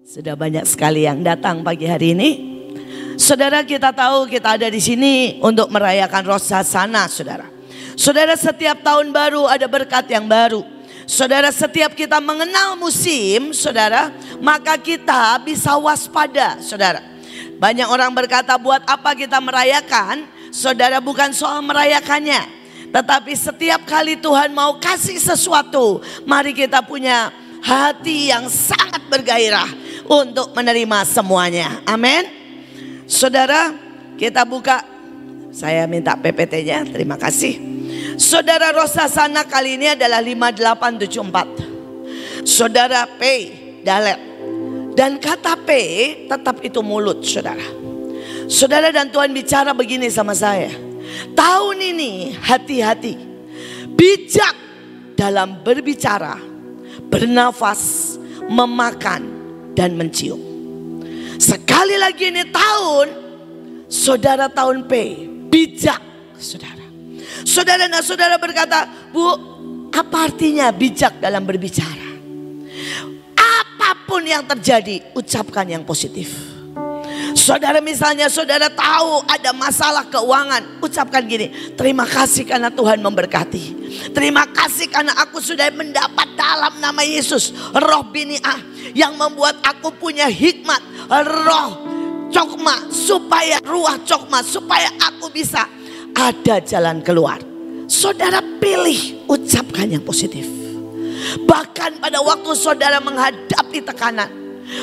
Sudah banyak sekali yang datang pagi hari ini. Saudara, kita tahu kita ada di sini untuk merayakan Rosh Hashanah, saudara. Saudara, setiap tahun baru ada berkat yang baru. Saudara, setiap kita mengenal musim, saudara, maka kita bisa waspada, saudara. Banyak orang berkata, buat apa kita merayakan? Saudara, bukan soal merayakannya, tetapi setiap kali Tuhan mau kasih sesuatu, mari kita punya hati yang sangat bergairah untuk menerima semuanya. Amin. Saudara, kita buka. Saya minta PPT-nya, terima kasih. Saudara, Rosh Hashanah kali ini adalah 5874. Saudara, P, dalet. Dan kata P tetap itu mulut, saudara. Saudara, dan Tuhan bicara begini sama saya. Tahun ini hati-hati, bijak dalam berbicara, bernafas, memakan, dan mencium. Sekali lagi ini tahun, saudara, tahun P, bijak, saudara. Saudara, nah saudara berkata, Bu, apa artinya bijak dalam berbicara? Apapun yang terjadi, ucapkan yang positif. Saudara, misalnya saudara tahu ada masalah keuangan, ucapkan gini, terima kasih karena Tuhan memberkati. Terima kasih karena aku sudah mendapat dalam nama Yesus roh biniah yang membuat aku punya hikmat, roh cokma, supaya ruah cokma, supaya aku bisa ada jalan keluar. Saudara, pilih ucapkan yang positif. Bahkan pada waktu saudara menghadapi tekanan,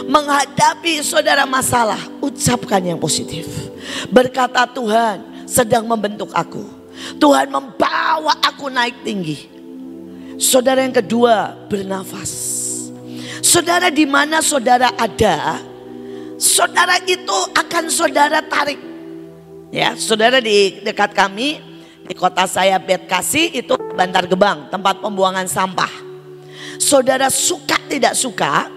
menghadapi saudara masalah, ucapkan yang positif. Berkata, Tuhan sedang membentuk aku, Tuhan membawa aku naik tinggi. Saudara, yang kedua, bernafas. Saudara, di mana saudara ada, saudara itu akan saudara tarik. Ya, saudara, di dekat kami, di kota saya Bekasi, itu Bantar Gebang, tempat pembuangan sampah. Saudara, suka tidak suka,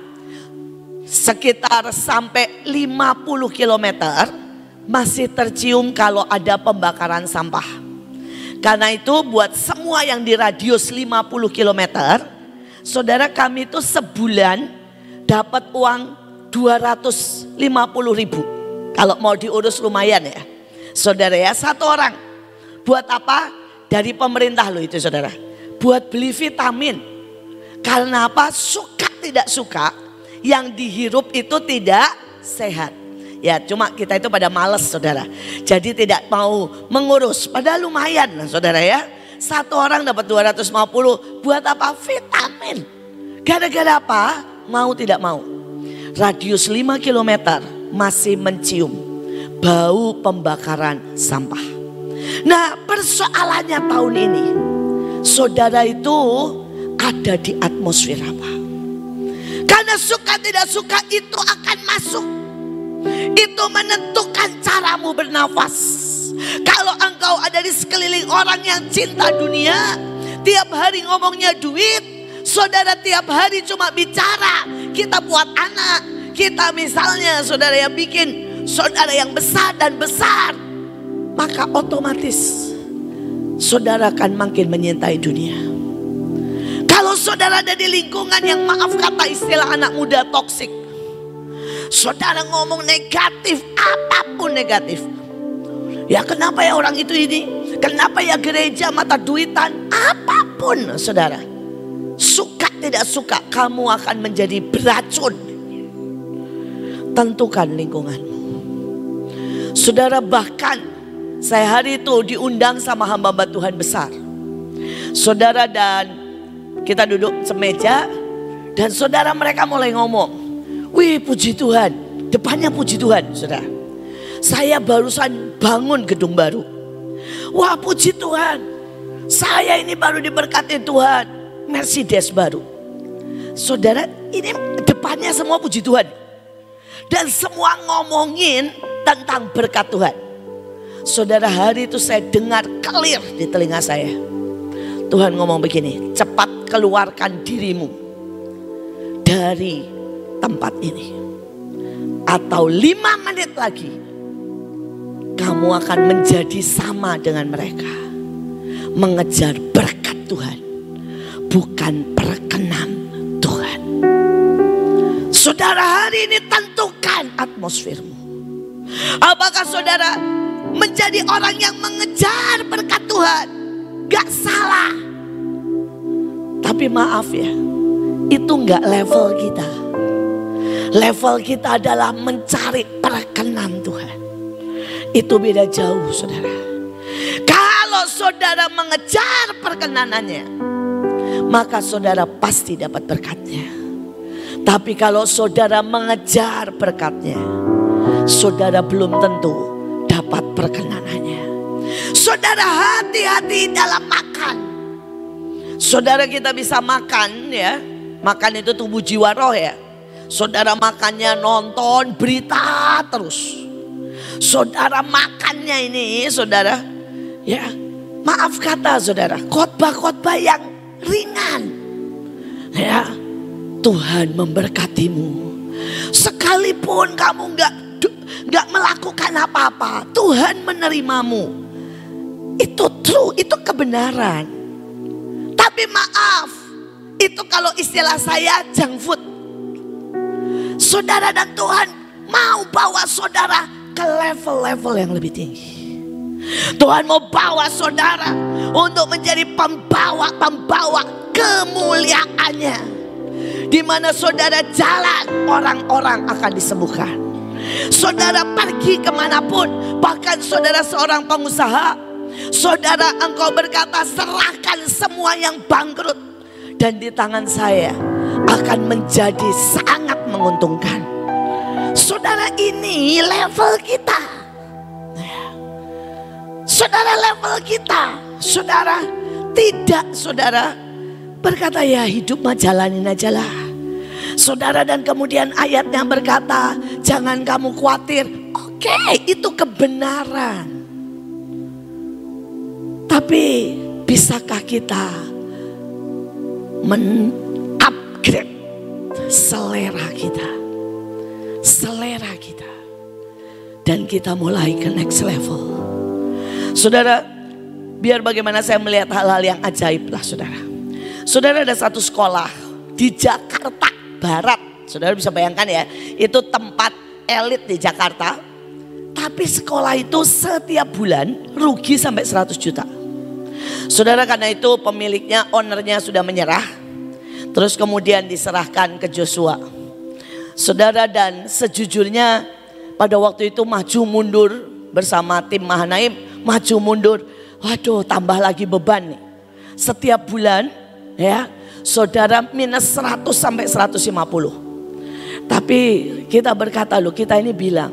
sekitar sampai 50 km masih tercium kalau ada pembakaran sampah. Karena itu buat semua yang di radius 50 km, saudara, kami itu sebulan dapat uang 250.000. Kalau mau diurus lumayan ya. Saudara ya, satu orang. Buat apa? Dari pemerintah loh itu, saudara. Buat beli vitamin. Karena apa? Suka tidak suka, yang dihirup itu tidak sehat. Ya, cuma kita itu pada males, saudara. Jadi tidak mau mengurus. Padahal lumayan, saudara ya. Satu orang dapat 250. Buat apa? Vitamin. Gara-gara apa? Mau tidak mau. Radius 5 km masih mencium bau pembakaran sampah. Nah, persoalannya tahun ini, saudara, itu ada di atmosfer apa? Karena suka tidak suka itu akan masuk. Itu menentukan caramu bernafas. Kalau engkau ada di sekeliling orang yang cinta dunia, tiap hari ngomongnya duit, saudara, tiap hari cuma bicara, kita buat anak, kita misalnya saudara yang bikin saudara yang besar dan besar, maka otomatis saudara akan makin menyintai dunia. Kalau saudara ada di lingkungan yang, maaf kata istilah anak muda, toksik, saudara ngomong negatif, apapun negatif. Ya kenapa ya orang itu ini, kenapa ya gereja mata duitan, apapun saudara. Suka tidak suka, kamu akan menjadi beracun. Tentukan lingkunganmu. Saudara, bahkan saya hari itu diundang sama hamba-hamba Tuhan besar. Saudara, dan kita duduk semeja, dan saudara, mereka mulai ngomong, wih puji Tuhan, depannya puji Tuhan, saudara. Saya barusan bangun gedung baru. Wah puji Tuhan, saya ini baru diberkati Tuhan, Mercedes baru. Saudara, ini depannya semua puji Tuhan. Dan semua ngomongin tentang berkat Tuhan. Saudara, hari itu saya dengar clear di telinga saya. Tuhan ngomong begini, cepat keluarkan dirimu dari tempat ini. Atau 5 menit lagi, kamu akan menjadi sama dengan mereka. Mengejar berkat Tuhan, bukan perkenan Tuhan. Saudara, hari ini tentukan atmosfermu. Apakah saudara menjadi orang yang mengejar berkat Tuhan? Gak salah. Tapi maaf ya, itu gak level kita. Level kita adalah mencari perkenan Tuhan. Itu beda jauh saudara. Kalau saudara mengejar perkenanannya, maka saudara pasti dapat berkatnya. Tapi kalau saudara mengejar berkatnya, saudara belum tentu dapat perkenanannya. Saudara, hati-hati dalam makan. Saudara, kita bisa makan ya. Makan itu tubuh jiwa roh ya. Saudara makannya nonton berita terus. Saudara makannya ini saudara ya, maaf kata saudara, khotbah-khotbah yang ringan ya. Tuhan memberkatimu. Sekalipun kamu nggak melakukan apa-apa, Tuhan menerimamu. Itu true, itu kebenaran. Tapi maaf, itu kalau istilah saya junk food. Saudara, dan Tuhan mau bawa saudara ke level-level yang lebih tinggi. Tuhan mau bawa saudara untuk menjadi pembawa kemuliaannya. Di mana saudara jalan, orang-orang akan disembuhkan. Saudara pergi kemanapun, bahkan saudara seorang pengusaha, saudara engkau berkata serahkan semua yang bangkrut, dan di tangan saya akan menjadi sangat menguntungkan. Saudara, ini level kita. Saudara, level kita. Saudara, tidak saudara berkata ya hidup mah jalanin aja lah. Saudara, dan kemudian ayatnya berkata jangan kamu khawatir. Oke, itu kebenaran. Tapi bisakah kita men-upgrade selera kita? Selera kita. Dan kita mulai ke next level. Saudara, biar bagaimana saya melihat hal-hal yang ajaib lah saudara. Saudara, ada satu sekolah di Jakarta Barat. Saudara bisa bayangkan ya, itu tempat elit di Jakarta. Tapi sekolah itu setiap bulan rugi sampai 100 juta. Saudara, karena itu pemiliknya, ownernya sudah menyerah. Terus kemudian diserahkan ke Joshua. Saudara, dan sejujurnya pada waktu itu maju mundur bersama tim Mahanaim. Maju mundur, waduh tambah lagi beban nih. Setiap bulan ya, saudara minus 100 sampai 150. Tapi kita berkata loh, kita ini bilang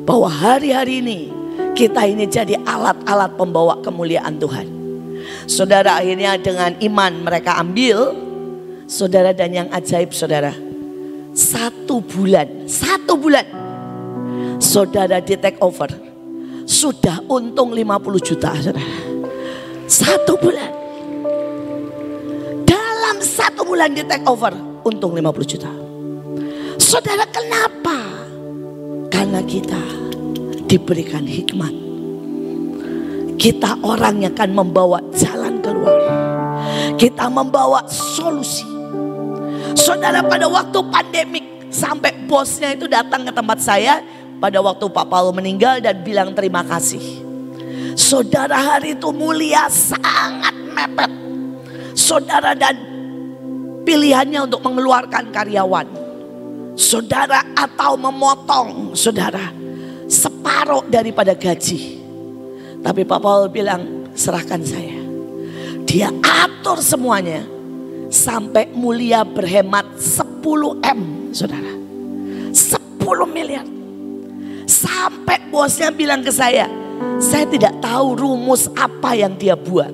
bahwa hari-hari ini kita ini jadi alat-alat pembawa kemuliaan Tuhan. Saudara, akhirnya dengan iman mereka ambil. Saudara, dan yang ajaib saudara, satu bulan saudara di take over sudah untung 50 juta saudara. Satu bulan. Dalam satu bulan di take over untung 50 juta. Saudara, kenapa? Karena kita diberikan hikmat. Kita orang yang akan membawa jalan keluar. Kita membawa solusi. Saudara, pada waktu pandemik sampai bosnya itu datang ke tempat saya pada waktu Pak Paul meninggal dan bilang terima kasih. Saudara, hari itu mulia sangat mepet. Saudara, dan pilihannya untuk mengeluarkan karyawan. Saudara, atau memotong saudara separuh daripada gaji. Tapi Pak Paul bilang serahkan saya. Dia atur semuanya sampai mulia berhemat 10 M saudara. 10 miliar. Sampai bosnya bilang ke saya tidak tahu rumus apa yang dia buat.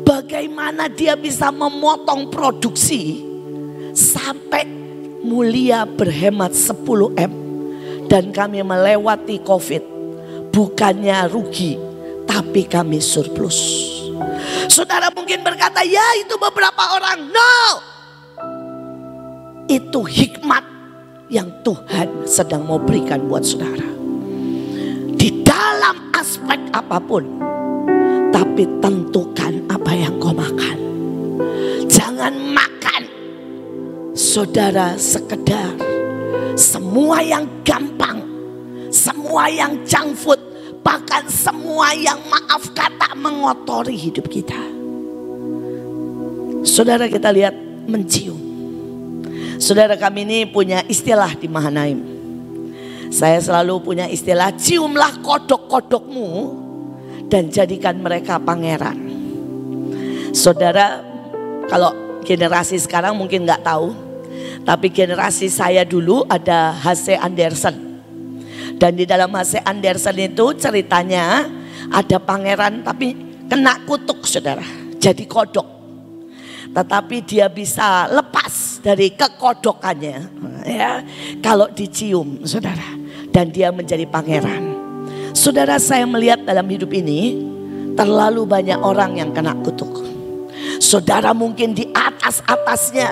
Bagaimana dia bisa memotong produksi sampai mulia berhemat 10 M. Dan kami melewati COVID. Bukannya rugi, tapi kami surplus. Saudara mungkin berkata, ya itu beberapa orang. No. Itu hikmat yang Tuhan sedang mau berikan buat saudara. Di dalam aspek apapun. Tapi tentukan apa yang kau makan. Jangan makan saudara sekedar Semua yang gampang, semua yang junk food, bahkan semua yang maaf kata mengotori hidup kita. Saudara, kita lihat mencium. Saudara, kami ini punya istilah di Mahanaim. Saya selalu punya istilah, ciumlah kodok-kodokmu dan jadikan mereka pangeran. Saudara, kalau generasi sekarang mungkin nggak tahu, tapi generasi saya dulu ada H.C. Andersen. Dan di dalam H.C. Andersen itu ceritanya ada pangeran tapi kena kutuk, saudara, jadi kodok. Tetapi dia bisa lepas dari kekodokannya ya, kalau dicium, saudara. Dan dia menjadi pangeran. Saudara, saya melihat dalam hidup ini terlalu banyak orang yang kena kutuk. Saudara mungkin di atas-atasnya,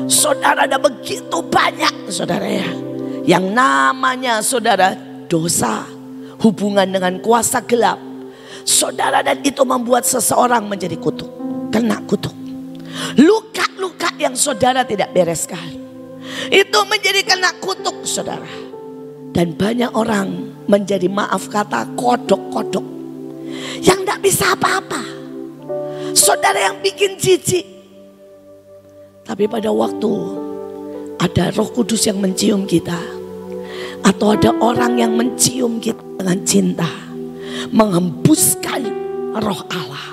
saudara ada begitu banyak, saudara ya, yang namanya saudara dosa, hubungan dengan kuasa gelap, saudara, dan itu membuat seseorang menjadi kutuk, kena kutuk. Luka-luka yang saudara tidak bereskan, itu menjadi kena kutuk, saudara. Dan banyak orang menjadi, maaf kata, kodok-kodok yang tidak bisa apa-apa. Saudara, yang bikin jijik. Tapi pada waktu ada Roh Kudus yang mencium kita, atau ada orang yang mencium kita dengan cinta, menghembuskan Roh Allah,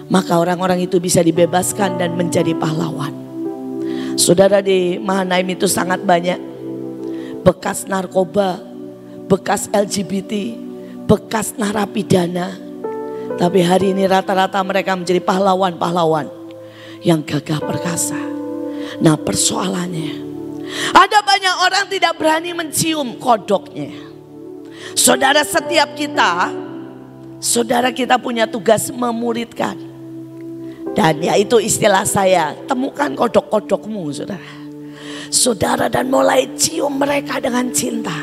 maka orang-orang itu bisa dibebaskan dan menjadi pahlawan. Saudara, di Mahanaim itu sangat banyak bekas narkoba, bekas LGBT, bekas narapidana. Tapi hari ini rata-rata mereka menjadi pahlawan-pahlawan yang gagah perkasa. Nah, persoalannya, ada banyak orang tidak berani mencium kodoknya. Saudara, setiap kita, saudara, kita punya tugas memuridkan. Dan yaitu istilah saya, temukan kodok-kodokmu, saudara. Saudara, dan mulai cium mereka dengan cinta.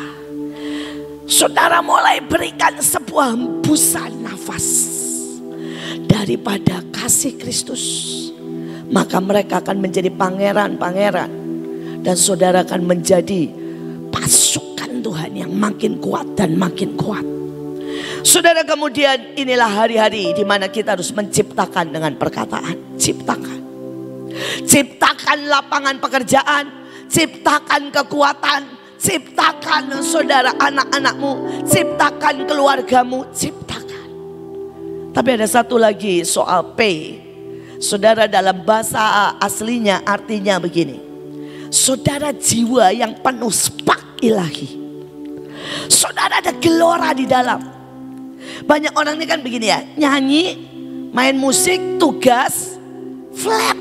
Saudara, mulai berikan sebuah hembusan nafas daripada kasih Kristus. Maka mereka akan menjadi pangeran-pangeran. Dan saudara akan menjadi pasukan Tuhan yang makin kuat dan makin kuat. Saudara, kemudian inilah hari-hari di mana kita harus menciptakan dengan perkataan. Ciptakan. Ciptakan lapangan pekerjaan. Ciptakan kekuatan, ciptakan saudara anak-anakmu, ciptakan keluargamu, ciptakan. Tapi ada satu lagi soal P. Saudara, dalam bahasa aslinya artinya begini. Saudara, jiwa yang penuh spark ilahi. Saudara, ada gelora di dalam. Banyak orang ini kan begini ya, nyanyi, main musik, tugas, flat.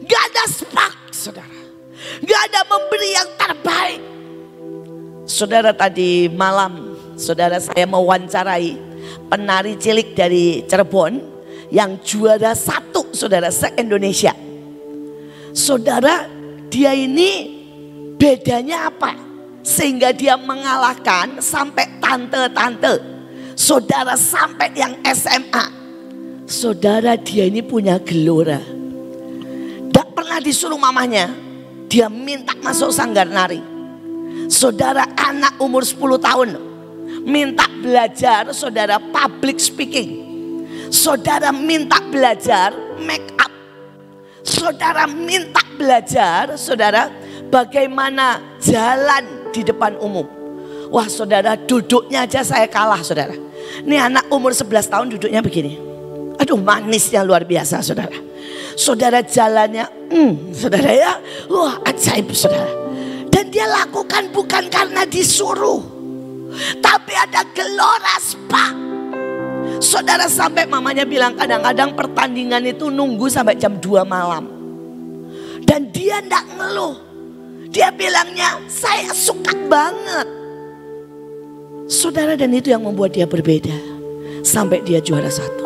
Gak ada spark, saudara. Gak ada memberi yang terbaik. Saudara, tadi malam saudara, saya mewawancarai penari cilik dari Cirebon yang juara 1, saudara, se-Indonesia. Saudara, dia ini bedanya apa? Sehingga dia mengalahkan sampai tante-tante. Saudara, sampai yang SMA. Saudara, dia ini punya gelora. Tidak pernah disuruh mamanya, dia minta masuk sanggar nari. Saudara, anak umur 10 tahun minta belajar, saudara, public speaking. Saudara, minta belajar make up. Saudara, minta belajar, saudara, bagaimana jalan di depan umum. Wah, saudara, duduknya aja saya kalah, saudara. Ini anak umur 11 tahun duduknya begini. Aduh, manisnya luar biasa, saudara. Saudara, jalannya, saudara ya, wah, ajaib, saudara. Dan dia lakukan bukan karena disuruh, tapi ada gelora spa. Saudara, sampai mamanya bilang kadang-kadang pertandingan itu nunggu sampai jam 2 malam. Dan dia enggak ngeluh. Dia bilangnya, saya suka banget. Saudara, dan itu yang membuat dia berbeda. Sampai dia juara 1.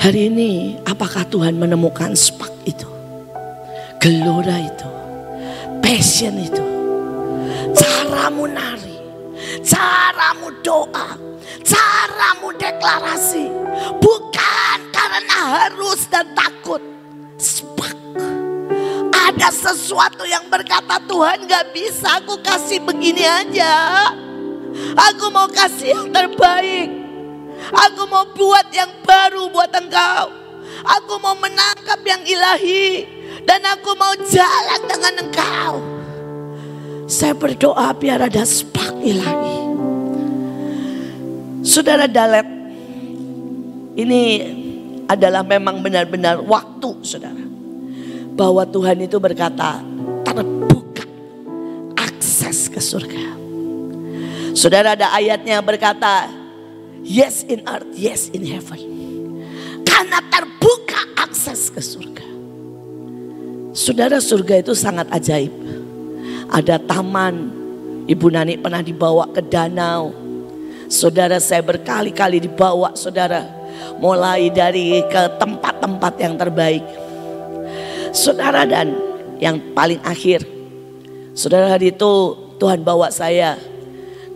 Hari ini, apakah Tuhan menemukan spark itu? Gelora itu? Passion itu? Caramu nari? Caramu doa? Caramu deklarasi? Bukan karena harus dan takut. Spark. Ada Ada sesuatu yang berkata, Tuhan gak bisa aku kasih begini aja. Aku mau kasih yang terbaik. Aku mau buat yang baru buat engkau. Aku mau menangkap yang ilahi. Dan aku mau jalan dengan engkau. Saya berdoa biar ada spark ilahi. Saudara Dalet, ini adalah memang benar-benar waktu, saudara, bahwa Tuhan itu berkata terbuka akses ke surga. Saudara, ada ayatnya berkata yes in earth, yes in heaven. Karena terbuka akses ke surga. Saudara, surga itu sangat ajaib. Ada taman, Ibu Nani pernah dibawa ke danau. Saudara, saya berkali-kali dibawa, saudara, mulai dari ke tempat-tempat yang terbaik. Saudara, dan yang paling akhir, saudara, hari itu Tuhan bawa saya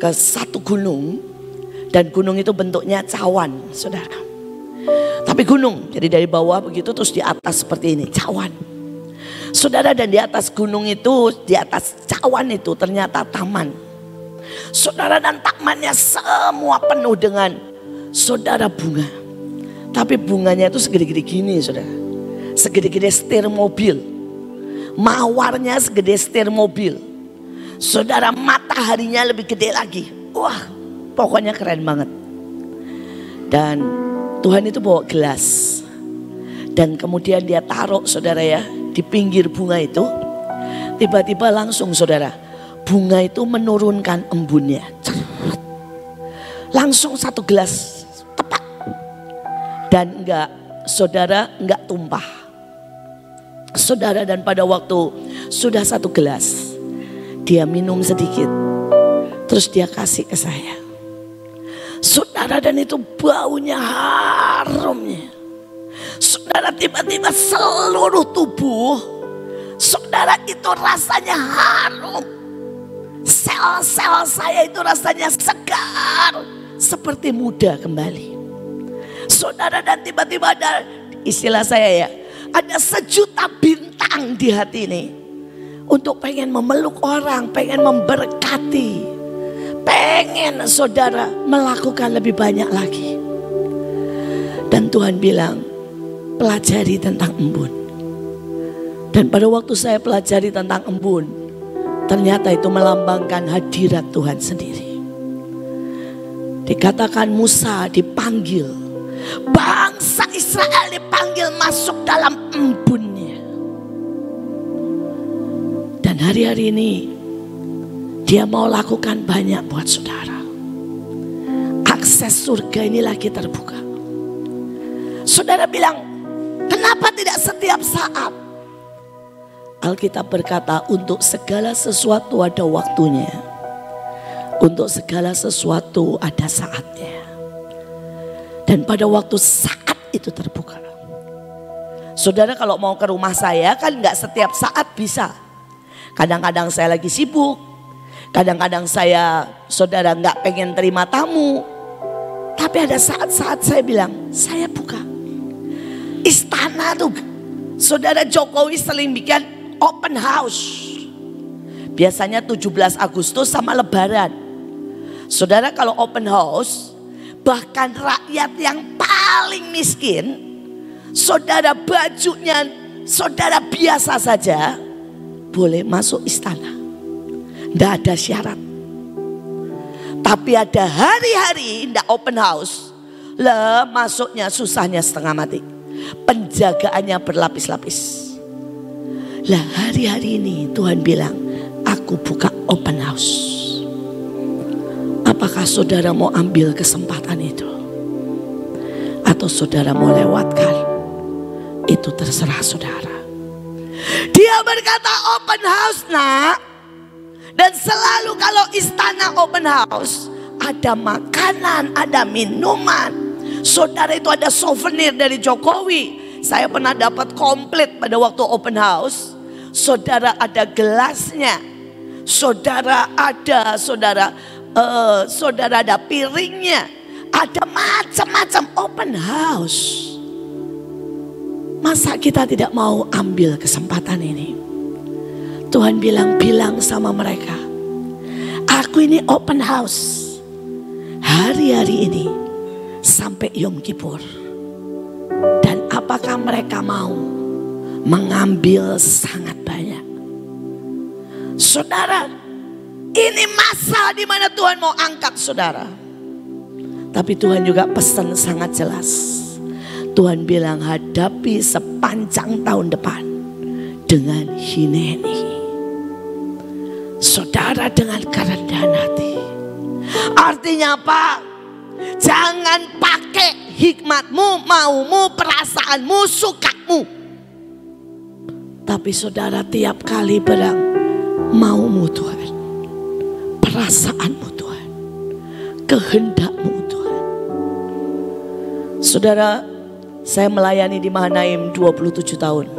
ke satu gunung. Dan gunung itu bentuknya cawan, saudara. Tapi gunung, jadi dari bawah begitu terus di atas seperti ini, cawan. Saudara, dan di atas gunung itu, di atas cawan itu ternyata taman. Saudara, dan tamannya semua penuh dengan, saudara, bunga. Tapi bunganya itu segede-gede gini, saudara. Segede-gede setir mobil. Mawarnya segede setir mobil. Saudara, mataharinya lebih gede lagi. Wah, pokoknya keren banget. Dan Tuhan itu bawa gelas. Dan kemudian dia taruh, saudara ya, di pinggir bunga itu. Tiba-tiba langsung, saudara, bunga itu menurunkan embunnya. Langsung satu gelas tepat. Dan enggak, saudara, enggak tumpah. Saudara, dan pada waktu sudah satu gelas, dia minum sedikit. Terus dia kasih ke saya. Saudara, dan itu baunya harumnya. Saudara, tiba-tiba seluruh tubuh, saudara, itu rasanya harum. Sel-sel saya itu rasanya segar, seperti muda kembali. Saudara, dan tiba-tiba ada, istilah saya ya, ada sejuta bintang di hati ini. Untuk pengen memeluk orang, pengen memberkati. Pengen, saudara, melakukan lebih banyak lagi. Dan Tuhan bilang, pelajari tentang embun. Dan pada waktu saya pelajari tentang embun, ternyata itu melambangkan hadirat Tuhan sendiri. Dikatakan Musa dipanggil, bangsa Israel dipanggil masuk dalam embunnya. Dan hari-hari ini dia mau lakukan banyak buat saudara. Akses surga ini lagi terbuka. Saudara bilang, kenapa tidak setiap saat? Alkitab berkata, untuk segala sesuatu ada waktunya. Untuk segala sesuatu ada saatnya. Dan pada waktu saat itu terbuka. Saudara, kalau mau ke rumah saya kan gak setiap saat bisa. Kadang-kadang saya lagi sibuk. Kadang-kadang saya, saudara, gak pengen terima tamu. Tapi ada saat-saat saya bilang, saya buka. Istana tuh, saudara, Jokowi sering bikin open house. Biasanya 17 Agustus sama Lebaran. Saudara, kalau open house, bahkan rakyat yang paling miskin, saudara, bajunya saudara biasa saja, boleh masuk istana. Tidak ada syarat. Tapi ada hari-hari tidak open house, lah masuknya susahnya setengah mati. Penjagaannya berlapis-lapis. Lah hari-hari ini Tuhan bilang, aku buka open house. Apakah saudara mau ambil kesempatan itu? Atau saudara mau lewatkan? Itu terserah saudara. Dia berkata open house, nak. Dan selalu kalau istana open house, ada makanan, ada minuman. Saudara, itu ada souvenir dari Jokowi. Saya pernah dapat komplit pada waktu open house. Saudara, ada gelasnya. Saudara ada, saudara ada piringnya. Ada macam-macam open house. Masa kita tidak mau ambil kesempatan ini? Tuhan bilang sama mereka, aku ini open house hari-hari ini sampai Yom Kippur. Dan apakah mereka mau mengambil sangat banyak? Saudara, ini masa di mana Tuhan mau angkat saudara. Tapi Tuhan juga pesan sangat jelas. Tuhan bilang hadapi sepanjang tahun depan dengan hineni. Saudara dengan kerendahan hati. Artinya apa? Jangan pakai hikmatmu, maumu, perasaanmu, sukamu. Tapi saudara tiap kali bilang maumu Tuhan, perasaanmu Tuhan, kehendakmu Tuhan. Saudara, saya melayani di Mahanaim 27 tahun.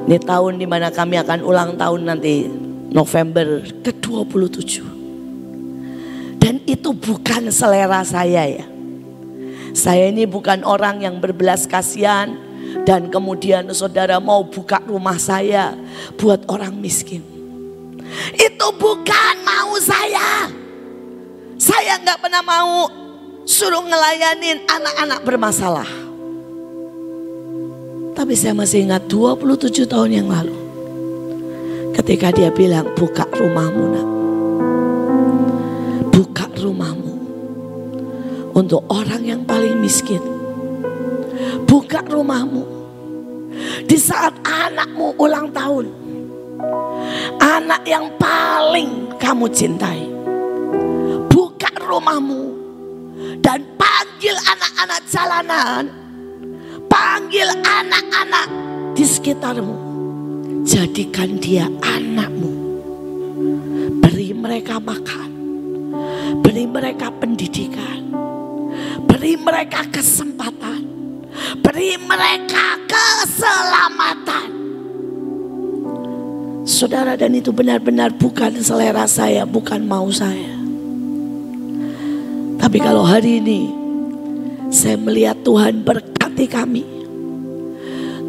Ini tahun dimana kami akan ulang tahun nanti November ke-27. Dan itu bukan selera saya ya. Saya ini bukan orang yang berbelas kasihan dan kemudian saudara mau buka rumah saya buat orang miskin. Itu bukan mau saya. Saya nggak pernah mau suruh ngelayanin anak-anak bermasalah. Tapi saya masih ingat 27 tahun yang lalu. Ketika dia bilang buka rumahmu nak. Buka rumahmu untuk orang yang paling miskin. Buka rumahmu di saat anakmu ulang tahun. Anak yang paling kamu cintai. Buka rumahmu dan panggil anak-anak jalanan. Panggil anak-anak di sekitarmu. Jadikan dia anakmu. Beri mereka makan. Beri mereka pendidikan. Beri mereka kesempatan. Beri mereka keselamatan. Saudara, dan itu benar-benar bukan selera saya, bukan mau saya. Tapi kalau hari ini saya melihat Tuhan berkati kami.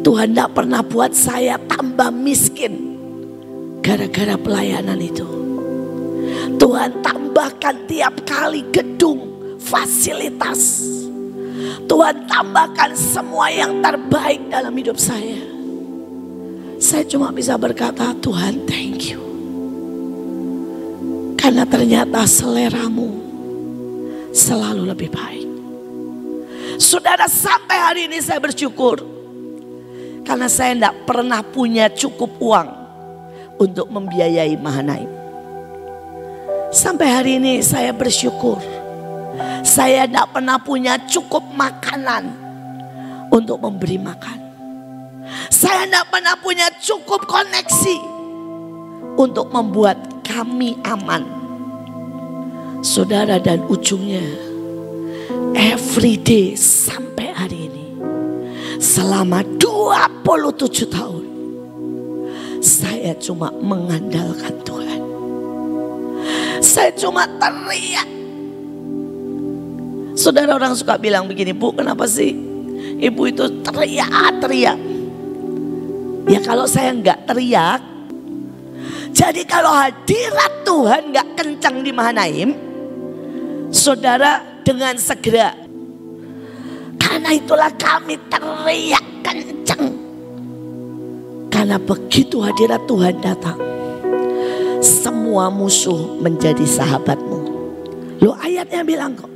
Tuhan tidak pernah buat saya tambah miskin gara-gara pelayanan itu. Tuhan tambahkan tiap kali gedung, fasilitas. Tuhan tambahkan semua yang terbaik dalam hidup saya. Saya cuma bisa berkata, Tuhan thank you. Karena ternyata seleramu selalu lebih baik. Saudara, sampai hari ini saya bersyukur. Karena saya tidak pernah punya cukup uang untuk membiayai Mahanaim. Sampai hari ini saya bersyukur. Saya tidak pernah punya cukup makanan untuk memberi makan. Saya tidak pernah punya cukup koneksi untuk membuat kami aman. Saudara, dan ujungnya every day sampai hari ini. Selama 27 tahun saya cuma mengandalkan Tuhan. Saya cuma teriak. Saudara, orang suka bilang begini, Bu, kenapa sih ibu itu teriak-teriak? Ya kalau saya nggak teriak, jadi kalau hadirat Tuhan nggak kencang di Mahanaim, saudara, dengan segera. Karena itulah kami teriak kencang. Karena begitu hadirat Tuhan datang, semua musuh menjadi sahabatmu. Loh, ayatnya bilang kok,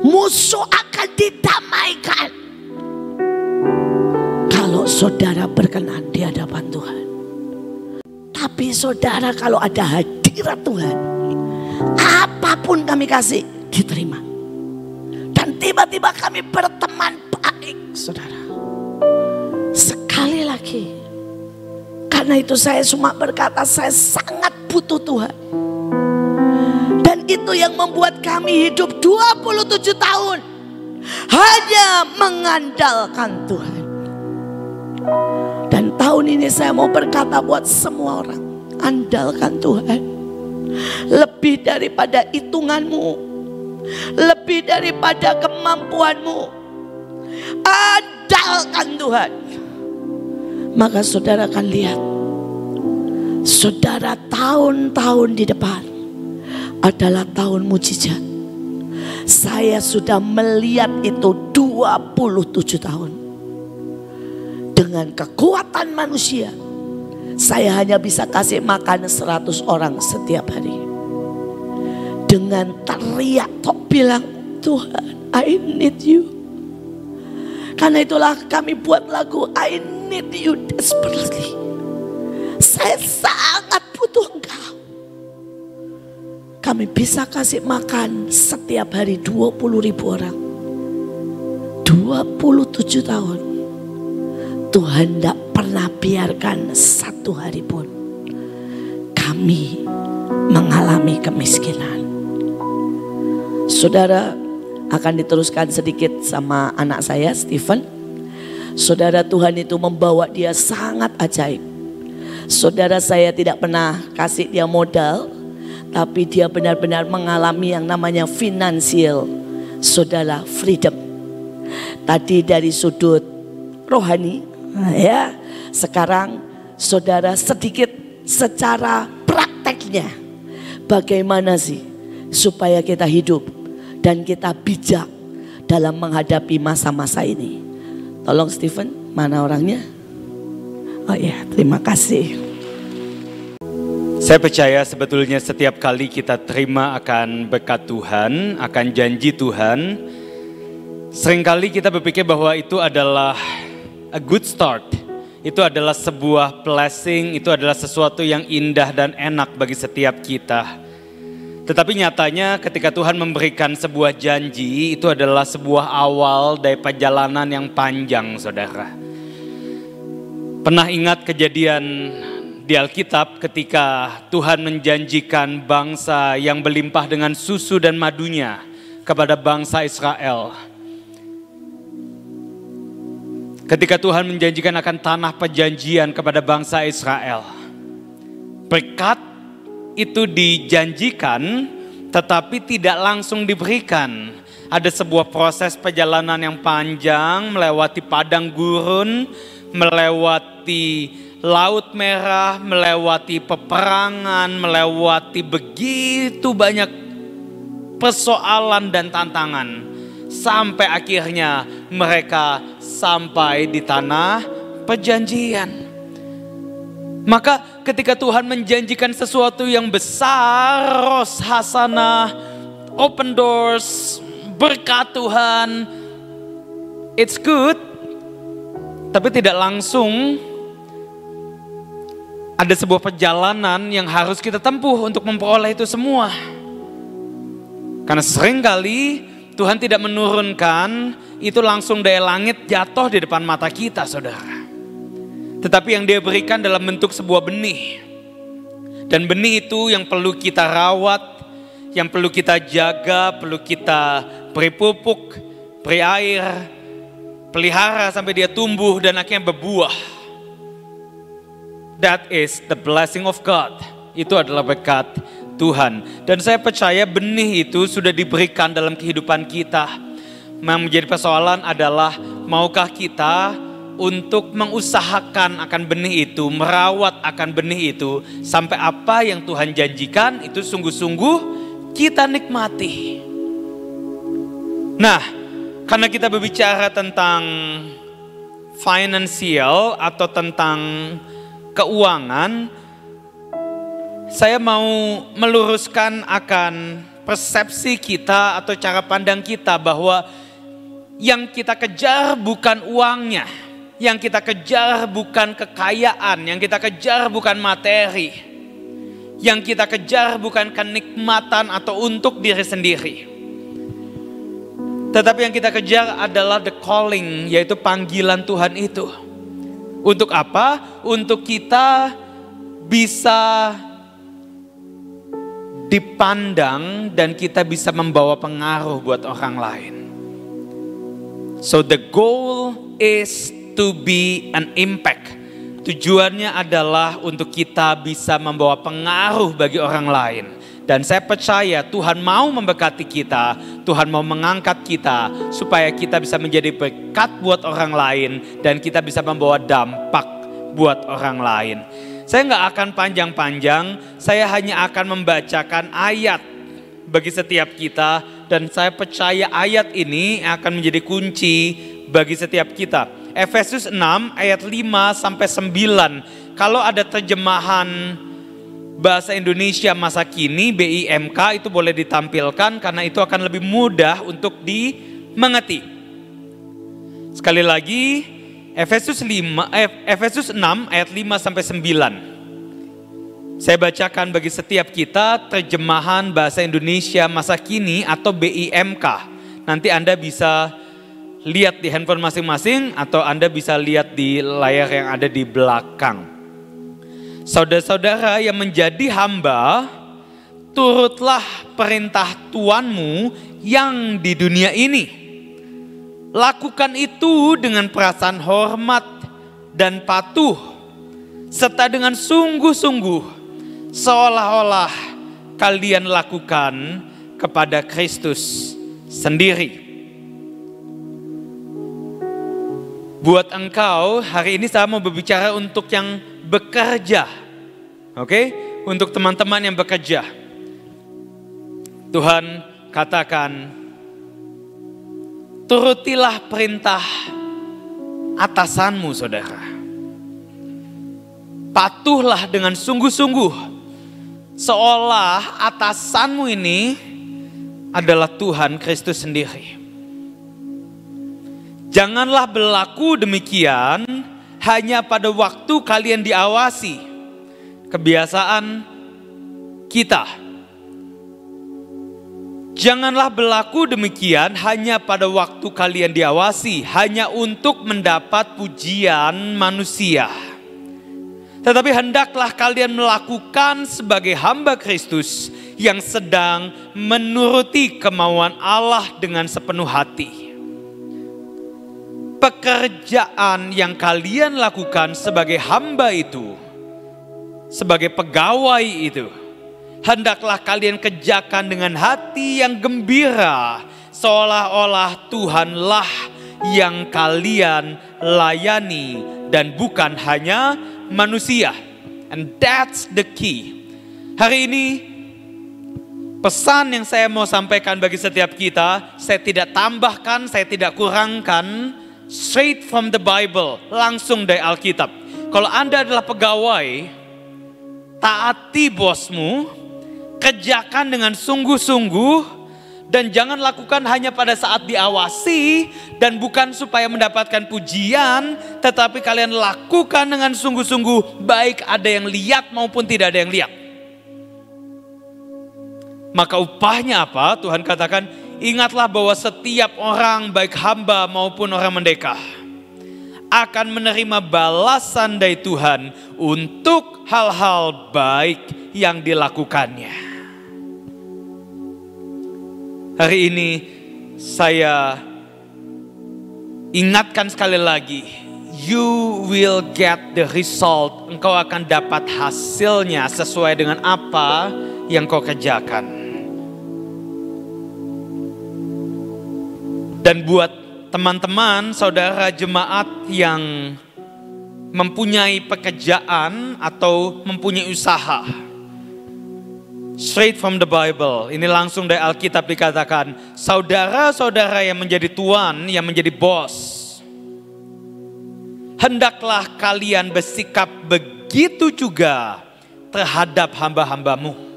musuh akan didamaikan kalau saudara berkenan di hadapan Tuhan. Tapi saudara, kalau ada hadirat Tuhan, apapun kami kasih diterima. Dan tiba-tiba kami berteman baik, saudara. Sekali lagi, karena itu saya cuma berkata saya sangat butuh Tuhan. Dan itu yang membuat kami hidup 27 tahun hanya mengandalkan Tuhan. Dan tahun ini saya mau berkata buat semua orang, andalkan Tuhan. Lebih daripada hitunganmu, lebih daripada kemampuanmu, andalkan Tuhan. Maka saudara akan lihat Saudara, tahun-tahun di depan adalah tahun mujizat. Saya sudah melihat itu 27 tahun. Dengan kekuatan manusia, saya hanya bisa kasih makan 100 orang setiap hari. Dengan teriak tok bilang, Tuhan, I need you. Karena itulah kami buat lagu I need you desperately. Saya sangat butuh Engkau. Kami bisa kasih makan setiap hari 20.000 orang. 27 tahun. Tuhan tidak pernah biarkan satu hari pun kami mengalami kemiskinan. Saudara, akan diteruskan sedikit sama anak saya, Stephen. Saudara, Tuhan itu membawa dia sangat ajaib. Saudara, saya tidak pernah kasih dia modal, tapi dia benar-benar mengalami yang namanya financial, saudara, freedom. Tadi dari sudut rohani, ya. Sekarang saudara sedikit secara prakteknya, bagaimana sih supaya kita hidup dan kita bijak dalam menghadapi masa-masa ini. Tolong Stephen, mana orangnya? Oh ya, terima kasih. Saya percaya sebetulnya setiap kali kita terima akan berkat Tuhan, akan janji Tuhan, seringkali kita berpikir bahwa itu adalah a good start. Itu adalah sebuah blessing, itu adalah sesuatu yang indah dan enak bagi setiap kita. Tetapi nyatanya ketika Tuhan memberikan sebuah janji, itu adalah sebuah awal dari perjalanan yang panjang, saudara. Pernah ingat kejadian di Alkitab ketika Tuhan menjanjikan bangsa yang berlimpah dengan susu dan madunya kepada bangsa Israel. Ketika Tuhan menjanjikan akan tanah perjanjian kepada bangsa Israel. Berkat itu dijanjikan tetapi tidak langsung diberikan. Ada sebuah proses perjalanan yang panjang melewati padang gurun, melewati Laut Merah, melewati peperangan, melewati begitu banyak persoalan dan tantangan. Sampai akhirnya mereka sampai di tanah perjanjian. Maka ketika Tuhan menjanjikan sesuatu yang besar, ros hasanah, open doors, berkat Tuhan, it's good. Tapi tidak langsung ada sebuah perjalanan yang harus kita tempuh untuk memperoleh itu semua. Karena seringkali Tuhan tidak menurunkan itu langsung dari langit jatuh di depan mata kita, saudara. Tetapi yang dia berikan dalam bentuk sebuah benih. Dan benih itu yang perlu kita rawat, yang perlu kita jaga, perlu kita beri pupuk, beri air, pelihara sampai dia tumbuh dan akhirnya berbuah. That is the blessing of God. Itu adalah berkat Tuhan. Dan saya percaya benih itu sudah diberikan dalam kehidupan kita. Yang menjadi persoalan adalah maukah kita untuk mengusahakan akan benih itu, merawat akan benih itu, sampai apa yang Tuhan janjikan itu sungguh-sungguh kita nikmati. Nah, karena kita berbicara tentang finansial atau tentang keuangan, saya mau meluruskan akan persepsi kita atau cara pandang kita bahwa yang kita kejar bukan uangnya, yang kita kejar bukan kekayaan, yang kita kejar bukan materi, yang kita kejar bukan kenikmatan atau untuk diri sendiri. Tetapi yang kita kejar adalah the calling, yaitu panggilan Tuhan itu. Untuk apa? Untuk kita bisa dipandang dan kita bisa membawa pengaruh buat orang lain. So the goal is to be an impact. Tujuannya adalah untuk kita bisa membawa pengaruh bagi orang lain. Dan saya percaya Tuhan mau memberkati kita, Tuhan mau mengangkat kita supaya kita bisa menjadi berkat buat orang lain dan kita bisa membawa dampak buat orang lain. Saya nggak akan panjang-panjang, saya hanya akan membacakan ayat bagi setiap kita. Dan saya percaya ayat ini akan menjadi kunci bagi setiap kita. Efesus 6 ayat 5-9. Kalau ada terjemahan bahasa Indonesia masa kini, BIMK, itu boleh ditampilkan karena itu akan lebih mudah untuk dimengerti. Sekali lagi, Efesus 6 ayat 5-9. Saya bacakan bagi setiap kita terjemahan bahasa Indonesia masa kini atau BIMK. Nanti Anda bisa lihat di handphone masing-masing atau Anda bisa lihat di layar yang ada di belakang. Saudara-saudara yang menjadi hamba, turutlah perintah Tuanmu yang di dunia ini. Lakukan itu dengan perasaan hormat dan patuh, serta dengan sungguh-sungguh, seolah-olah kalian lakukan kepada Kristus sendiri. Buat engkau, hari ini saya mau berbicara untuk yang bekerja. Oke? Untuk teman-teman yang bekerja. Tuhan katakan, turutilah perintah atasanmu, saudara. Patuhlah dengan sungguh-sungguh, seolah atasanmu ini adalah Tuhan Kristus sendiri. Janganlah berlaku demikian hanya pada waktu kalian diawasi. Kebiasaan kita. Janganlah berlaku demikian hanya pada waktu kalian diawasi, hanya untuk mendapat pujian manusia. Tetapi hendaklah kalian melakukan sebagai hamba Kristus yang sedang menuruti kemauan Allah dengan sepenuh hati. Pekerjaan yang kalian lakukan sebagai hamba itu, sebagai pegawai itu, hendaklah kalian kerjakan dengan hati yang gembira, seolah-olah Tuhanlah yang kalian layani dan bukan hanya manusia. And that's the key. Hari ini pesan yang saya mau sampaikan bagi setiap kita, saya tidak tambahkan, saya tidak kurangkan, straight from the Bible, langsung dari Alkitab. Kalau Anda adalah pegawai, taati bosmu, kerjakan dengan sungguh-sungguh, dan jangan lakukan hanya pada saat diawasi dan bukan supaya mendapatkan pujian, tetapi kalian lakukan dengan sungguh-sungguh, baik ada yang lihat maupun tidak ada yang lihat. Maka upahnya apa? Tuhan katakan, ingatlah bahwa setiap orang, baik hamba maupun orang merdeka, akan menerima balasan dari Tuhan untuk hal-hal baik yang dilakukannya. Hari ini saya ingatkan sekali lagi, you will get the result. Engkau akan dapat hasilnya sesuai dengan apa yang kau kerjakan. Dan buat teman-teman, saudara jemaat yang mempunyai pekerjaan atau mempunyai usaha, straight from the Bible, ini langsung dari Alkitab dikatakan, saudara-saudara yang menjadi tuan, yang menjadi bos, hendaklah kalian bersikap begitu juga terhadap hamba-hambamu.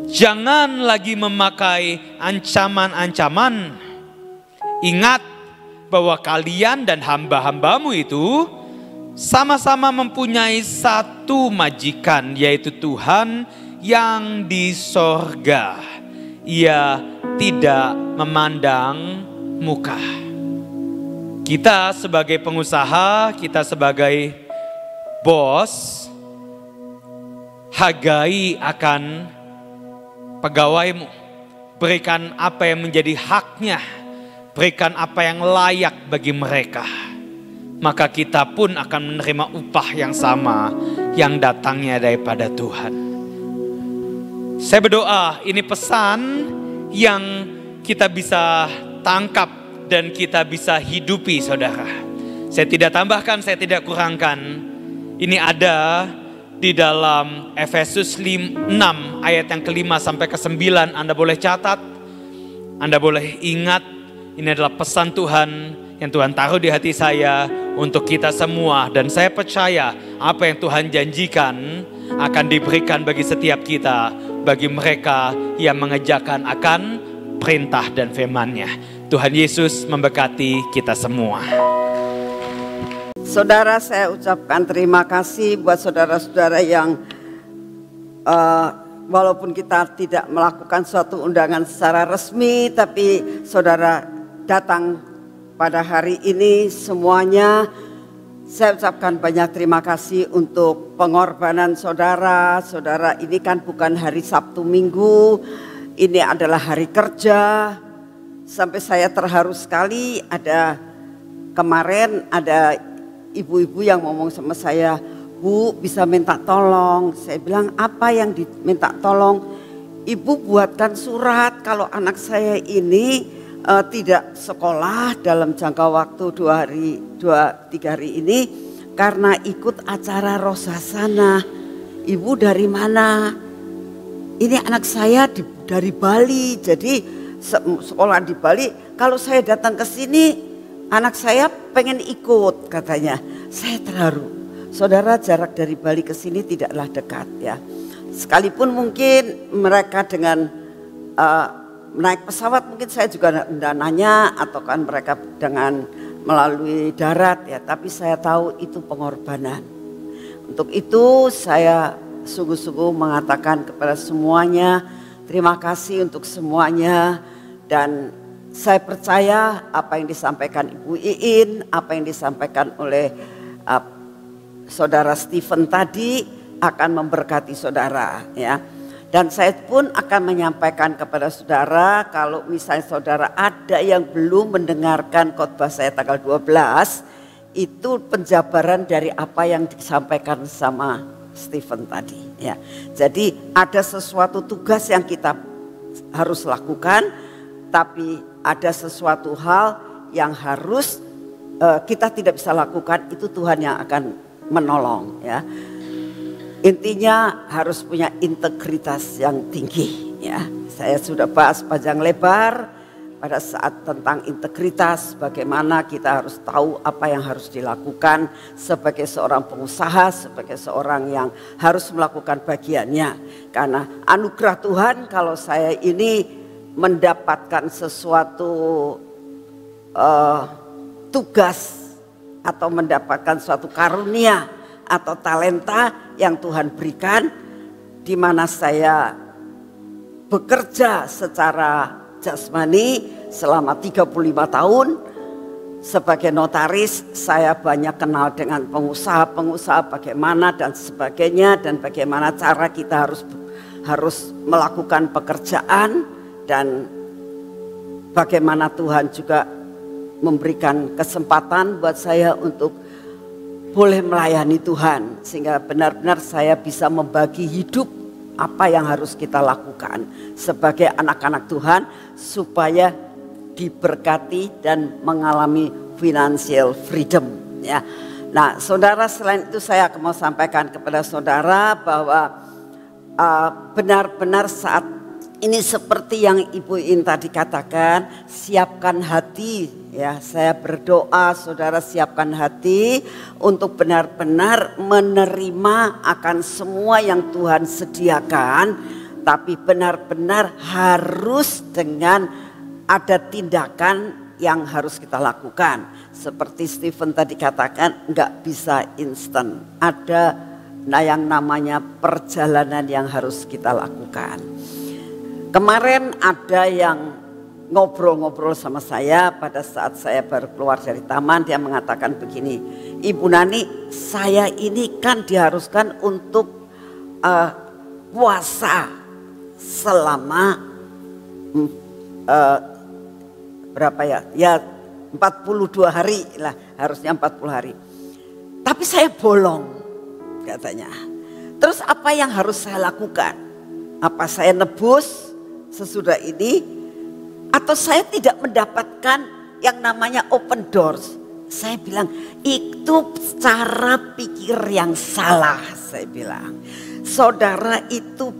Jangan lagi memakai ancaman-ancaman. Ingat bahwa kalian dan hamba-hambamu itu sama-sama mempunyai satu majikan, yaitu Tuhan yang di sorga. Ia tidak memandang muka. Kita sebagai pengusaha, kita sebagai bos, hargai akan pegawaimu, berikan apa yang menjadi haknya, berikan apa yang layak bagi mereka. Maka kita pun akan menerima upah yang sama yang datangnya daripada Tuhan. Saya berdoa ini pesan yang kita bisa tangkap dan kita bisa hidupi, saudara. Saya tidak tambahkan, saya tidak kurangkan. Ini ada di dalam Efesus 6 ayat yang ke-5 sampai ke-9. Anda boleh catat, Anda boleh ingat, ini adalah pesan Tuhan yang Tuhan taruh di hati saya untuk kita semua. Dan saya percaya apa yang Tuhan janjikan akan diberikan bagi setiap kita, bagi mereka yang mengerjakan akan perintah dan firman-Nya. Tuhan Yesus memberkati kita semua. Saudara, saya ucapkan terima kasih buat saudara-saudara yang walaupun kita tidak melakukan suatu undangan secara resmi, tapi saudara datang pada hari ini semuanya. Saya ucapkan banyak terima kasih untuk pengorbanan saudara. Saudara, ini kan bukan hari Sabtu Minggu, ini adalah hari kerja. Sampai saya terharu sekali, kemarin ada ibu-ibu yang ngomong sama saya, "Bu, bisa minta tolong?" Saya bilang, "Apa yang diminta tolong?" "Ibu buatkan surat kalau anak saya ini tidak sekolah dalam jangka waktu 2-3 hari ini karena ikut acara Rosasana." "Ibu dari mana?" "Ini anak saya dari Bali, jadi sekolah di Bali. Kalau saya datang ke sini, anak saya pengen ikut," katanya. Saya terharu. Saudara, jarak dari Bali ke sini tidaklah dekat ya. Sekalipun mungkin mereka dengan naik pesawat, mungkin saya juga dananya, atau kan mereka dengan melalui darat ya. Tapi saya tahu itu pengorbanan. Untuk itu saya sungguh-sungguh mengatakan kepada semuanya, terima kasih untuk semuanya. Dan saya percaya apa yang disampaikan Ibu Iin, apa yang disampaikan oleh Saudara Stephen tadi akan memberkati saudara ya. Dan saya pun akan menyampaikan kepada saudara, kalau misalnya saudara ada yang belum mendengarkan khotbah saya tanggal 12, itu penjabaran dari apa yang disampaikan sama Stephen tadi ya. Jadi ada sesuatu tugas yang kita harus lakukan, tapi ada sesuatu hal yang harus kita tidak bisa lakukan, itu Tuhan yang akan menolong ya. Intinya harus punya integritas yang tinggi ya. Saya sudah bahas panjang lebar pada saat tentang integritas, bagaimana kita harus tahu apa yang harus dilakukan sebagai seorang pengusaha, sebagai seorang yang harus melakukan bagiannya. Karena anugerah Tuhan, kalau saya ini mendapatkan sesuatu tugas atau mendapatkan suatu karunia atau talenta yang Tuhan berikan, di mana saya bekerja secara jasmani selama 35 tahun sebagai notaris. Saya banyak kenal dengan pengusaha-pengusaha bagaimana dan sebagainya, dan bagaimana cara kita harus melakukan pekerjaan, dan bagaimana Tuhan juga memberikan kesempatan buat saya untuk boleh melayani Tuhan, sehingga benar-benar saya bisa membagi hidup apa yang harus kita lakukan sebagai anak-anak Tuhan supaya diberkati dan mengalami financial freedom ya. Nah, saudara, selain itu saya mau sampaikan kepada saudara bahwa benar-benar saat ini seperti yang Ibu In tadi katakan, siapkan hati ya. Saya berdoa saudara siapkan hati untuk benar-benar menerima akan semua yang Tuhan sediakan, tapi benar-benar harus dengan ada tindakan yang harus kita lakukan. Seperti Stephen tadi katakan, nggak bisa instan. Ada yang namanya perjalanan yang harus kita lakukan. Kemarin ada yang ngobrol-ngobrol sama saya pada saat saya baru keluar dari taman. Dia mengatakan begini, "Ibu Nani, saya ini kan diharuskan untuk puasa selama berapa ya? Ya 42 hari lah, harusnya 40 hari. Tapi saya bolong," katanya. "Terus apa yang harus saya lakukan? Apa saya nebus sesudah ini, atau saya tidak mendapatkan yang namanya open doors?" Saya bilang itu cara pikir yang salah. Saya bilang saudara itu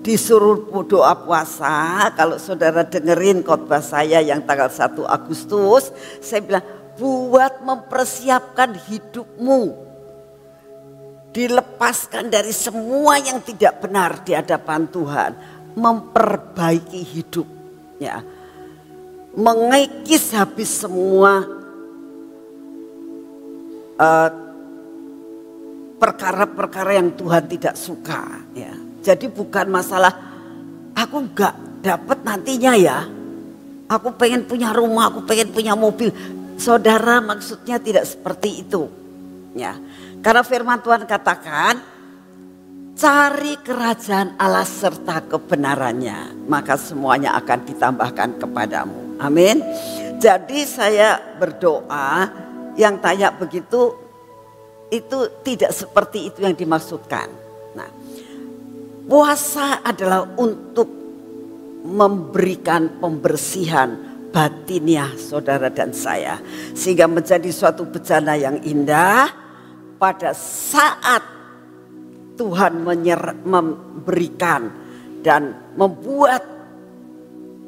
disuruh doa puasa. Kalau saudara dengerin khotbah saya yang tanggal 1 Agustus, saya bilang buat mempersiapkan hidupmu, dilepaskan dari semua yang tidak benar di hadapan Tuhan, memperbaiki hidupnya, mengikis habis semua perkara-perkara yang Tuhan tidak suka ya. Jadi bukan masalah aku nggak dapat nantinya ya, aku pengen punya rumah, aku pengen punya mobil. Saudara, maksudnya tidak seperti itu ya. Karena firman Tuhan katakan cari kerajaan Allah serta kebenarannya, maka semuanya akan ditambahkan kepadamu. Amin. Jadi saya berdoa, yang tanya begitu itu tidak seperti itu yang dimaksudkan. Nah, puasa adalah untuk memberikan pembersihan batiniah saudara dan saya, sehingga menjadi suatu bencana yang indah pada saat Tuhan memberikan dan membuat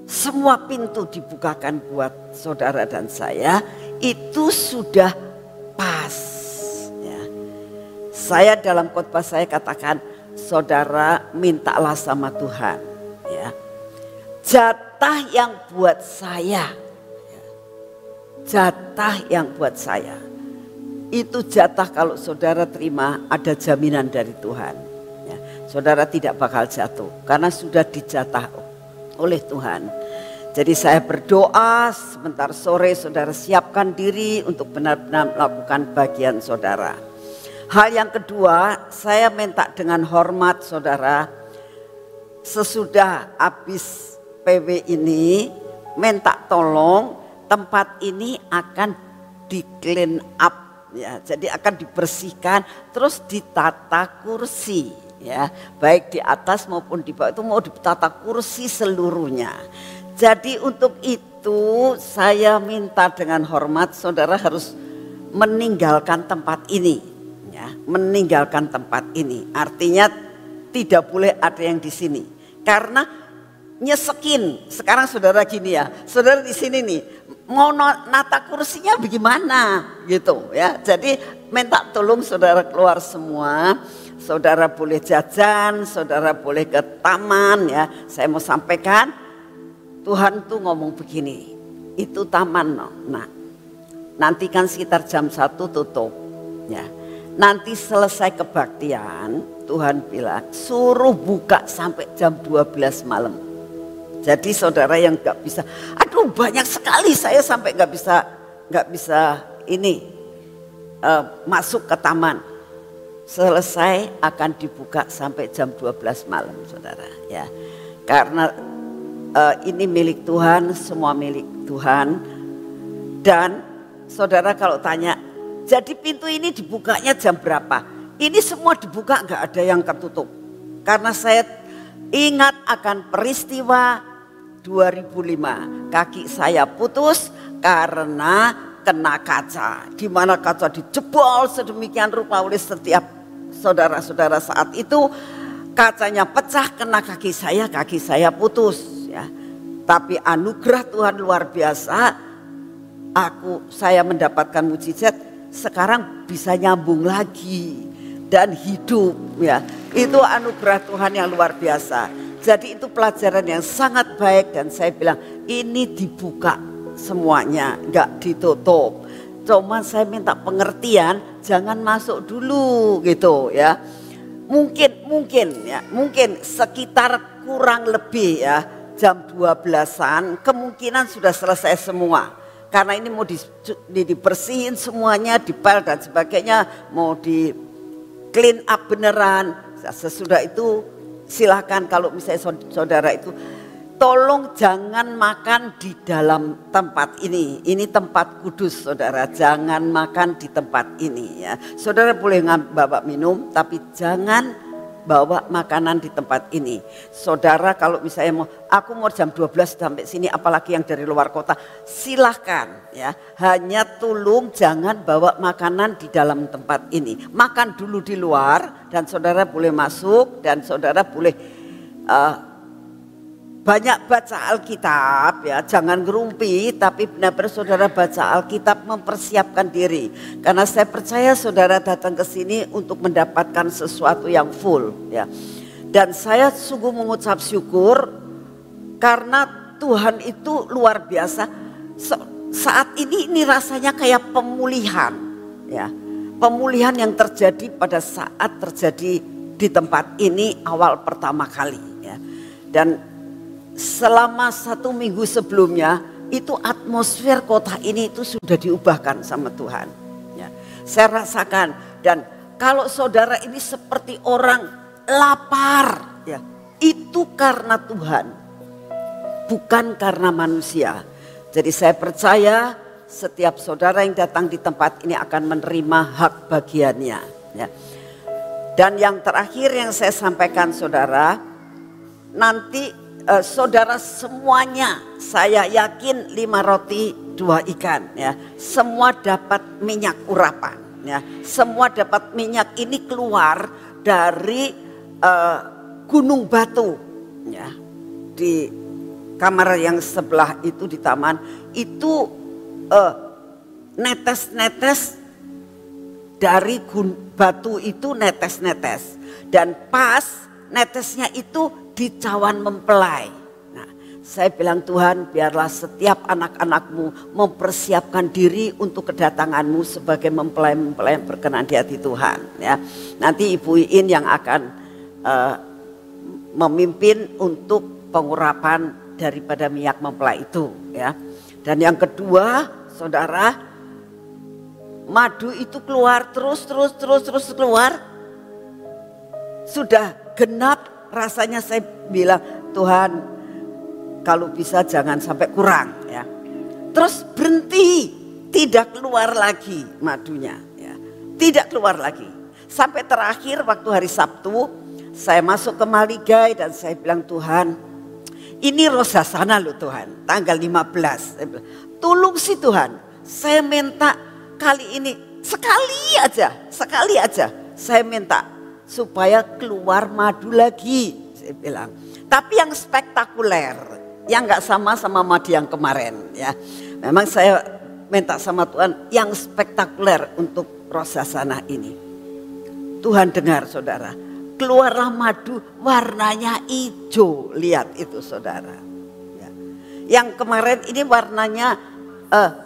semua pintu dibukakan buat saudara dan saya. Itu sudah pas ya. Saya dalam khotbah saya katakan, saudara mintalah sama Tuhan ya, jatah yang buat saya ya. Jatah yang buat saya itu jatah, kalau saudara terima ada jaminan dari Tuhan ya. Saudara tidak bakal jatuh karena sudah dijatah oleh Tuhan. Jadi saya berdoa sebentar sore saudara siapkan diri untuk benar-benar melakukan bagian saudara. Hal yang kedua, saya minta dengan hormat saudara, sesudah habis PW ini, minta tolong tempat ini akan di clean up ya. Jadi akan dibersihkan, terus ditata kursi ya. Baik di atas maupun di bawah itu mau ditata kursi seluruhnya. Jadi untuk itu saya minta dengan hormat saudara harus meninggalkan tempat ini ya, meninggalkan tempat ini. Artinya tidak boleh ada yang di sini karena nyesekin. Sekarang saudara gini ya, saudara di sini nih mau nata kursinya bagaimana gitu ya. Jadi minta tolong saudara keluar semua. Saudara boleh jajan, saudara boleh ke taman ya. Saya mau sampaikan, Tuhan tuh ngomong begini, itu taman no. Nah, nanti kan sekitar jam 1 tutup ya. Nanti selesai kebaktian, Tuhan bilang suruh buka sampai jam 12 malam. Jadi saudara yang nggak bisa, aduh banyak sekali saya sampai nggak bisa ini masuk ke taman. Selesai akan dibuka sampai jam 12 malam saudara ya. Karena ini milik Tuhan, semua milik Tuhan. Dan saudara kalau tanya, jadi pintu ini dibukanya jam berapa? Ini semua dibuka, nggak ada yang tertutup. Karena saya ingat akan peristiwa 2005. Kaki saya putus karena kena kaca. Di mana kaca dijebol sedemikian rupa oleh setiap saudara-saudara saat itu. Kacanya pecah kena kaki saya putus. Ya. Tapi anugerah Tuhan luar biasa, saya mendapatkan mukjizat, sekarang bisa nyambung lagi dan hidup ya. Itu anugerah Tuhan yang luar biasa. Jadi itu pelajaran yang sangat baik dan saya bilang ini dibuka semuanya, nggak ditutup. Cuma saya minta pengertian, jangan masuk dulu gitu ya. Mungkin sekitar kurang lebih ya jam 12-an kemungkinan sudah selesai semua. Karena ini mau dibersihin semuanya, dipel dan sebagainya, mau di clean up beneran. Sesudah itu silakan kalau misalnya saudara itu tolong jangan makan di dalam tempat ini. Ini tempat kudus saudara, jangan makan di tempat ini ya. Saudara boleh bawa minum tapi jangan bawa makanan di tempat ini. Saudara kalau misalnya aku mau jam 12 sampai sini, apalagi yang dari luar kota, silahkan ya. Hanya tolong jangan bawa makanan di dalam tempat ini. Makan dulu di luar dan saudara boleh masuk dan saudara boleh banyak baca Alkitab ya, jangan ngerumpi, tapi benar-benar saudara baca Alkitab, mempersiapkan diri. Karena saya percaya saudara datang ke sini untuk mendapatkan sesuatu yang full ya. Dan saya sungguh mengucap syukur karena Tuhan itu luar biasa. Saat ini rasanya kayak pemulihan ya. Pemulihan yang terjadi pada saat terjadi di tempat ini awal pertama kali ya. Dan selama 1 minggu sebelumnya itu atmosfer kota ini itu sudah diubahkan sama Tuhan ya. Saya rasakan, dan kalau saudara ini seperti orang lapar ya, itu karena Tuhan, bukan karena manusia. Jadi saya percaya setiap saudara yang datang di tempat ini akan menerima hak bagiannya ya. Dan yang terakhir yang saya sampaikan saudara, nanti saudara semuanya saya yakin 5 roti 2 ikan ya, semua dapat minyak urapan ya, semua dapat minyak ini keluar dari gunung batu ya. Di kamar yang sebelah itu di taman itu netes-netes dari batu itu, netes-netes, dan pas netesnya itu di cawan mempelai. Nah, saya bilang Tuhan, biarlah setiap anak-anakmu mempersiapkan diri untuk kedatanganmu sebagai mempelai-mempelai yang berkenan di hati Tuhan ya. Nanti Ibu Iin yang akan memimpin untuk pengurapan daripada minyak mempelai itu ya. Dan yang kedua, saudara, madu itu keluar terus keluar. Sudah genap. Rasanya saya bilang, Tuhan kalau bisa jangan sampai kurang ya. Terus berhenti, tidak keluar lagi madunya ya. Tidak keluar lagi. Sampai terakhir waktu hari Sabtu saya masuk ke Maligai dan saya bilang, Tuhan ini Rosasana loh Tuhan, tanggal 15. Saya bilang, tolong sih Tuhan, saya minta kali ini sekali aja saya minta supaya keluar madu lagi, saya bilang. Tapi yang spektakuler, yang nggak sama madu yang kemarin ya. Memang saya minta sama Tuhan yang spektakuler untuk Rosasana ini. Tuhan dengar saudara, keluarlah madu warnanya hijau, lihat itu saudara. Ya. Yang kemarin ini warnanya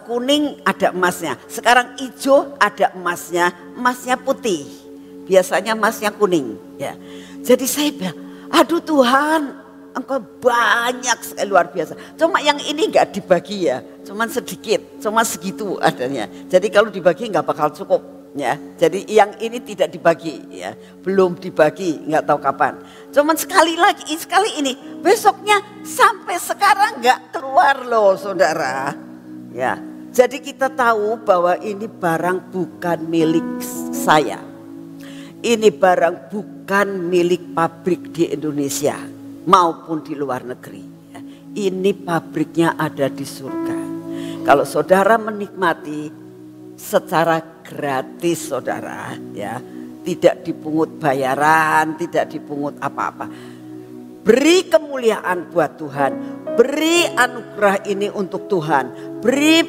kuning ada emasnya, sekarang hijau ada emasnya putih. Biasanya emasnya kuning ya. Jadi saya bilang, aduh Tuhan, Engkau banyak sekali, luar biasa. Cuma yang ini nggak dibagi ya, cuma sedikit, cuma segitu adanya. Jadi kalau dibagi nggak bakal cukup ya. Jadi yang ini tidak dibagi ya, belum dibagi, nggak tahu kapan. Cuma sekali ini, besoknya sampai sekarang nggak keluar loh saudara ya. Jadi kita tahu bahwa ini barang bukan milik saya. Ini barang bukan milik pabrik di Indonesia maupun di luar negeri. Ini pabriknya ada di surga. Kalau saudara menikmati secara gratis saudara ya, tidak dipungut bayaran, tidak dipungut apa-apa. Beri kemuliaan buat Tuhan, beri anugerah ini untuk Tuhan, beri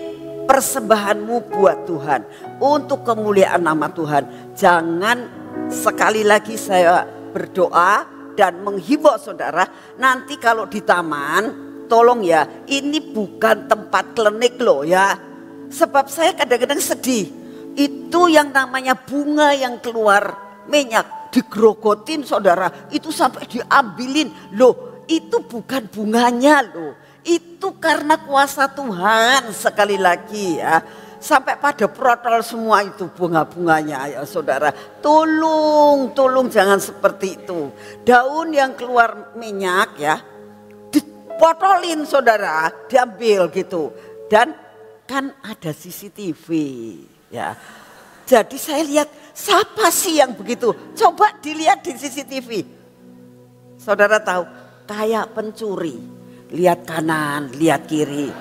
persembahanmu buat Tuhan untuk kemuliaan nama Tuhan. Jangan, sekali lagi saya berdoa dan menghimbau saudara, nanti kalau di taman tolong ya, ini bukan tempat klinik loh ya. Sebab saya kadang-kadang sedih, itu yang namanya bunga yang keluar minyak digrogotin saudara, itu sampai diambilin loh, itu bukan bunganya loh, itu karena kuasa Tuhan. Sekali lagi ya, sampai pada protol semua itu bunga-bunganya ya saudara. Tolong jangan seperti itu. Daun yang keluar minyak ya, dipotolin saudara, diambil gitu. Dan kan ada CCTV ya. Jadi saya lihat Siapa sih yang begitu? Coba dilihat di CCTV. Saudara tahu, kayak pencuri. Lihat kanan, lihat kiri.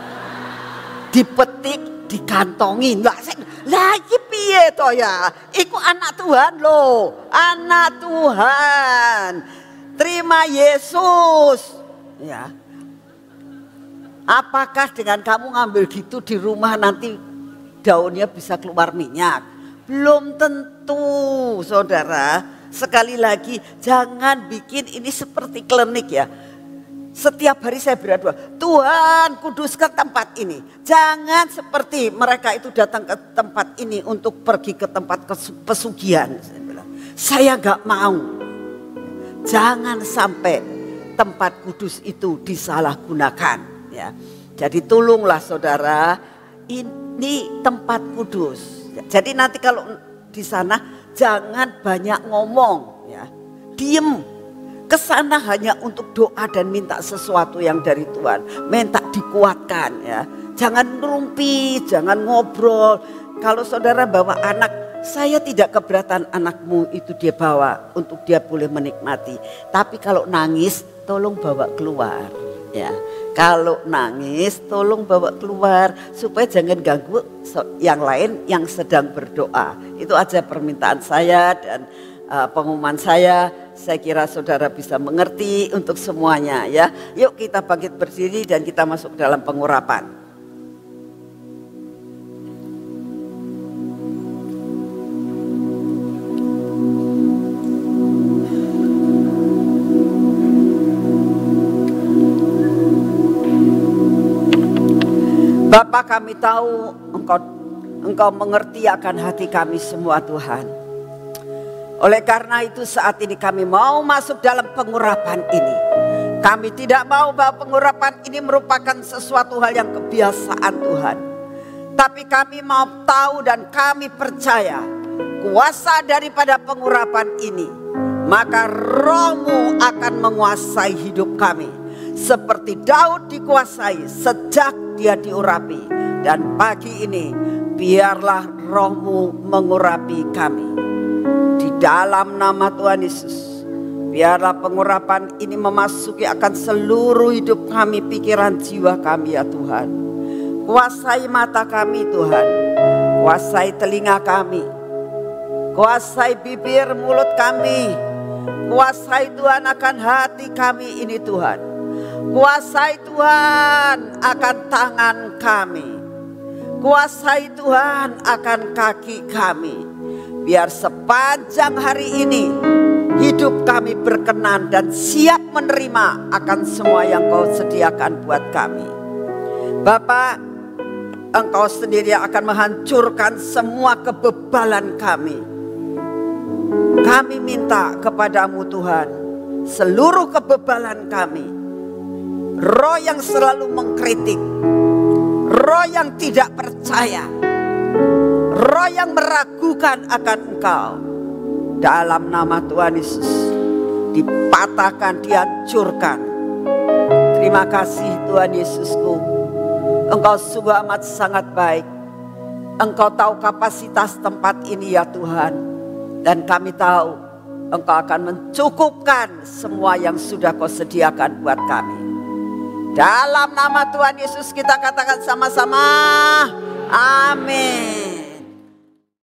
Dipetik, dikantongin. Lah iki piye to ya? Iku anak Tuhan loh. Anak Tuhan. Terima Yesus. Ya. Apakah dengan kamu ngambil gitu di rumah nanti daunnya bisa keluar minyak? Belum tentu, saudara. Sekali lagi, jangan bikin ini seperti klinik ya. Setiap hari saya berdoa, Tuhan kuduskan tempat ini. Jangan seperti mereka itu datang ke tempat ini untuk pergi ke tempat pesugihan. Saya gak mau. Jangan sampai tempat kudus itu disalahgunakan. Ya, jadi tolonglah saudara, ini tempat kudus. Jadi nanti kalau di sana jangan banyak ngomong, ya, diem. Kesana hanya untuk doa dan minta sesuatu yang dari Tuhan, minta dikuatkan, ya. Jangan ngerumpi, jangan ngobrol. Kalau saudara bawa anak, saya tidak keberatan anakmu itu dia bawa untuk dia boleh menikmati. Tapi kalau nangis, tolong bawa keluar, ya. Kalau nangis tolong bawa keluar supaya jangan ganggu yang lain yang sedang berdoa. Itu aja permintaan saya dan pengumuman saya. Saya kira saudara bisa mengerti untuk semuanya ya. Yuk kita bangkit berdiri dan kita masuk dalam pengurapan. Bapa, kami tahu Engkau mengerti akan hati kami semua Tuhan. Oleh karena itu saat ini kami mau masuk dalam pengurapan ini. Kami tidak mau bahwa pengurapan ini merupakan sesuatu hal yang kebiasaan Tuhan. Tapi kami mau tahu dan kami percaya kuasa daripada pengurapan ini. Maka Roh-Mu akan menguasai hidup kami. Seperti Daud dikuasai sejak dia diurapi. Dan pagi ini biarlah Roh-Mu mengurapi kami. Di dalam nama Tuhan Yesus, biarlah pengurapan ini memasuki akan seluruh hidup kami, pikiran jiwa kami ya Tuhan. Kuasai mata kami Tuhan, kuasai telinga kami, kuasai bibir mulut kami, kuasai Tuhan akan hati kami ini Tuhan. Kuasai Tuhan akan tangan kami. Kuasai Tuhan akan kaki kami. Biar sepanjang hari ini hidup kami berkenan dan siap menerima akan semua yang Kau sediakan buat kami. Bapa, Engkau sendiri akan menghancurkan semua kebebalan kami. Kami minta kepadamu Tuhan, seluruh kebebalan kami, roh yang selalu mengkritik, roh yang tidak percaya, roh yang meragukan akan Engkau, dalam nama Tuhan Yesus dipatahkan, dihancurkan. Terima kasih Tuhan Yesusku, Engkau sungguh amat sangat baik. Engkau tahu kapasitas tempat ini ya Tuhan. Dan kami tahu Engkau akan mencukupkan semua yang sudah Kau sediakan buat kami. Dalam nama Tuhan Yesus kita katakan sama-sama, amin.